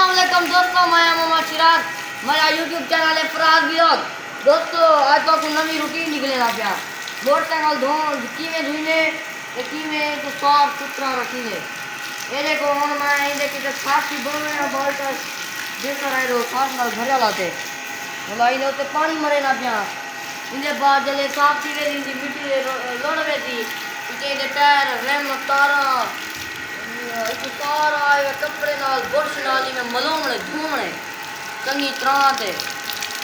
अस्सलामुअलैकुम दोस्तों, मैं मोहम्मद चिराग, मेरा यूट्यूब चैनल है फराज व्लॉग। दोस्तों आज तो नवी रूटीन निकले ना पिया मोटरसाइकिल धोने तो साफ सुथरा रखीने ये देखो हम मैं देखिए साफ बोल बहुत देता रहे रो साफ नाल भरिया लाते बोला इन्हें उत्ते पानी मरे ना पिया इन्हें बाद जले साफ थी वे दी मिट्टी लोड़ वे थी इनके टायर रेम तारा तार आए कपड़े नाल बुरश नाल में मलोमणे धोमणे चंगी तरह ते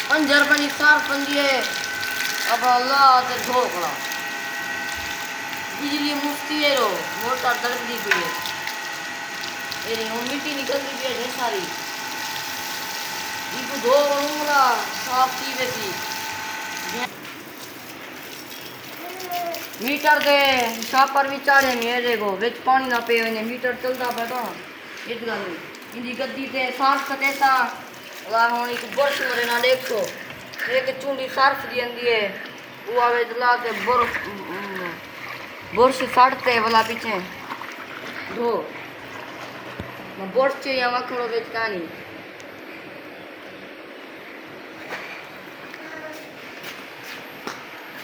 5 रुपए की साफ पंदी है अब अल्लाह ते धोकड़ा बिजली मुफ्ती है रो मोटर दर्दी पई है ये रे मिट्टी निकलती पई है सारी इको धो उंगला साफ थी वेती मीटर दे छापर भी चाड़े नहीं देखो बिच पानी ना पे वने मीटर चलता पे तो इस गल इंदी गद्दी ते साफ सटेता ला हुन एक बुरश मरे ना देखो एक चुंडी साफ दी आंदी है वो आवे दला के बुरश सड़ते वाला पीछे धो ना बुरश या मखड़ो बिच कानी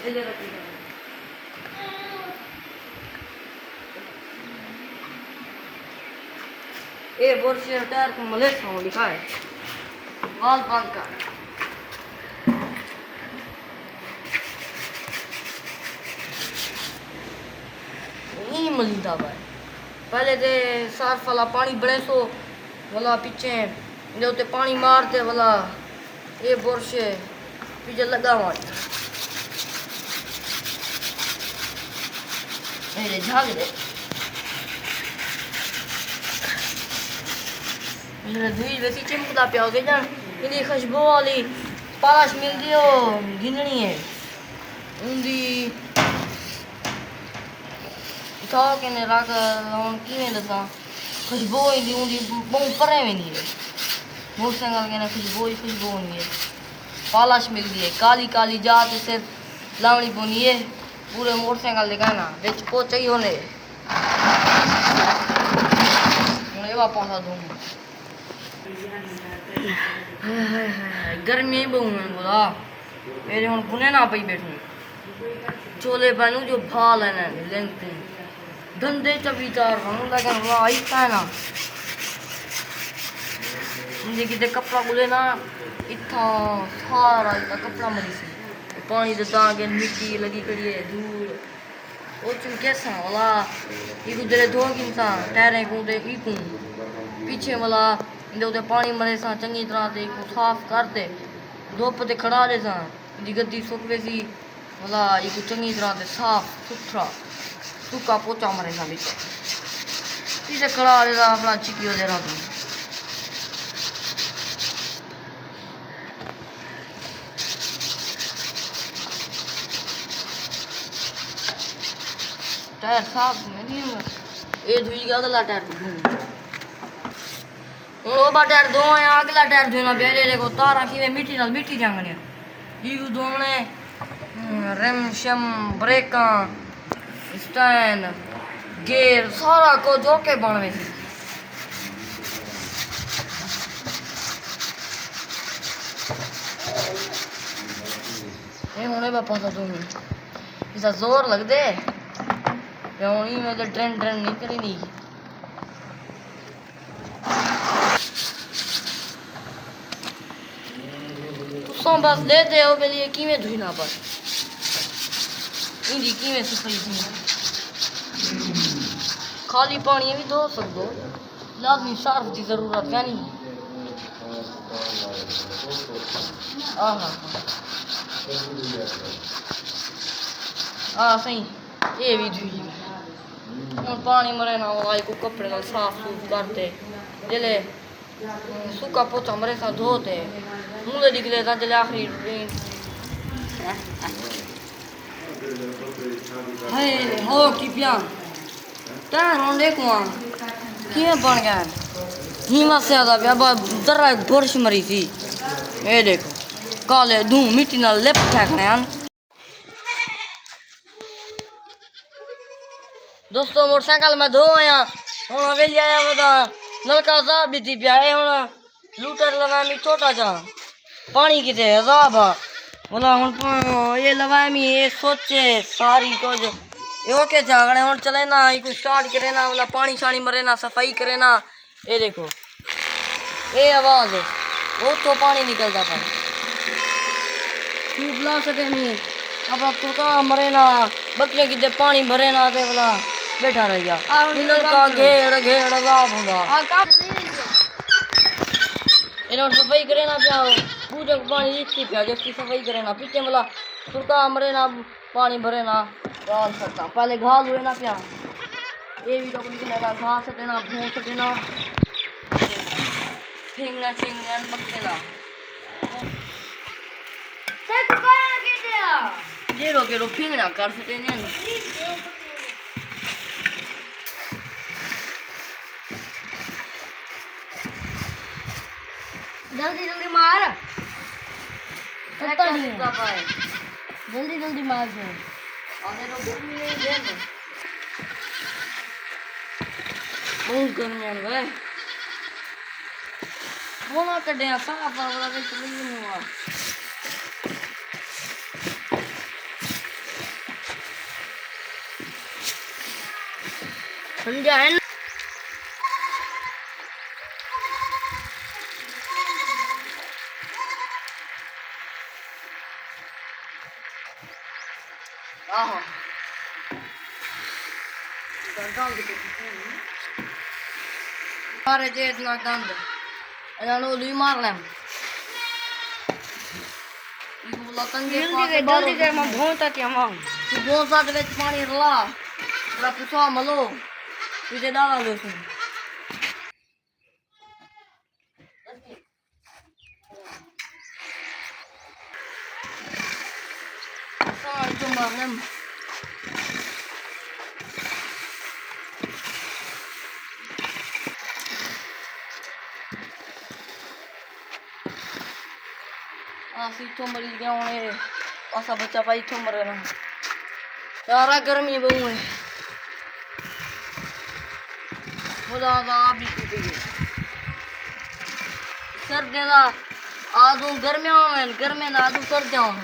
ले रखी ये बोर्ड से टायर को मलेस हो लिखा है वाल बंद का ये मलिंदा भाई पहले दे साफ वाला पानी बड़े सो वाला पीछे जो ते पानी मारते वाला ये बोर्ड से पीछे लगा हुआ ये झाग दे धुई वैसी चिमकदा पिया होगे जान इनकी खुशबू वाली पालश मिलती हो गिननी है उनकी तो कहने रख किवें दसा खुशबू इंदी उनकी बहुत परे वेंदी है मोटरसाइकिल कहने खुशबू होनी है पालश मिलती है काली काली जात से लावनी पौनी है पूरे मोटरसाइकिल दिखाना बिच पोचा ही होने पासा दूँ गर्मी बहुत है बोला मेरे हम बुने ना पई बैठूं चोले पहनू जो भाल है ना लेंते धंधे चबी चार हम लेकिन वाह इतना है ना मुझे किते कपड़ा बुले ना इतना सारा इतना कपड़ा मरी सी पानी दे दागे मिट्टी लगी कड़ी है धूल वो चुन कैसा वाला ये कुदरे धो किनसा टायरें को दे इकू पीछे वाला इंदे पानी मरे सा चंगी तरह से को साफ करते धुप ते खड़ा दे सा इंदी गद्दी सुकवे सी वाला एक चंगी तरह से साफ सुथरा सूखा पोचा मरे सा बीच पीछे खड़ा दे सा अपना चिकियो दे रहा टायर साफ नहीं ये धुई गया अगला टायर वो बा टायर दो है अगला टायर धोना बेरे देखो तारा की मिट्टी जंगने यू दोने रेम शम ब्रेका स्टैंड गेयर सारा को जोके बनवे ये होने बापा सा तुम इसका जोर लग दे उन्हीं में तो ट्रेन नहीं करी नहीं तुम बस लेते हो के लिए किमें धुना पर इंदी किमें सफाई थी खाली पानी भी धो सकते लाजमी सर्फ की जरूरत है नहीं सही ये भी धुई हम पानी मरे ना वाला को कपड़े ना साफ सूफ करते जले सूखा पोचा मरे सा धोते मुँह निकले था जले आखिरी हाय हो की पिया टायर हों देखो किमें बन गया हीमा से ज़्यादा पिया दर्रा बुरश मरी थी ये देखो काले धूं मिट्टी ना लिप फेंकने दोस्तों मोटरसाइकिल में धो आया हूँ हवेली आया बता नलका साहब भी थी पिया हूँ लूटर लगा मी छोटा जा पानी किते अजाब आ बोला हुन ये लगा मी ये सोचे सारी कुछ यो के जागणे हुन चले ना इको स्टार्ट करे ना बोला पानी शानी मरे ना सफाई करे ना ये देखो ये आवाज वो तो पानी निकलता था तू बुला सके नहीं अब तुका मरे ना बकरे की पानी भरे ना दे बोला बैठा रह गया का घेर घेर लाभ होगा इन्होंने सफाई करे ना पिया पूजा पानी इसकी पिया जिसकी सफाई करे ना पीछे बोला तुका मरे ना पानी भरे ना डाल सकता पहले घास हुए ना पिया ये भी तो ना घास सके ना भूस सके ना फिंगना फिंगना पक्के ना ये रो के रो फिंगना कर सके नहीं जल्दी जल्दी मार जल्दी जल्दी मार दे आने तो गर्मी नहीं दे बहुत गर्मी है भाई वो ना कर दे साफ वाला भी तो नहीं हुआ समझा है आहो मारे जे इतना गंद इन्होंने उली मार ले जल्दी कर मैं भोंता थी हम तू भोंता दे पानी रला पूरा पुछा मलो तुझे डाला लो सुन सार जो मारने इतो मरी गया हूँ ऐसा बच्चा भाई इतो मरे ना सारा गर्मी बहु है खुदा आप भी टूट गए सर्दियों का आदू गर्मियों में गर्मी ना आदू सर्दियों में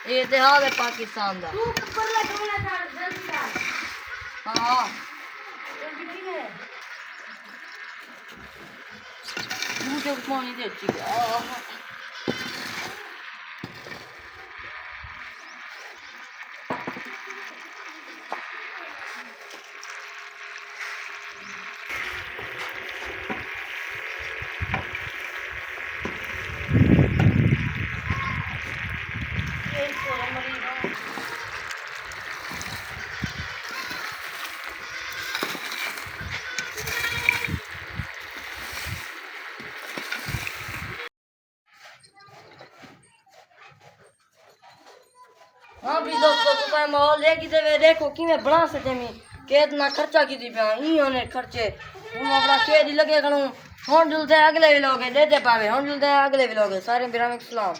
ये इतिहास है पाकिस्तान का हाँ मुझे पानी दे हाँ भी दोस्तों तो मैं माहौल लेके देवे देखो कि मैं बना सके मैं कितना खर्चा की दी पे ई होने खर्चे हम अपना केदी लगे करूं होंडल दे अगले भी लोग देते पावे होंडल दे अगले भी लोग सारे बिराम सलाम।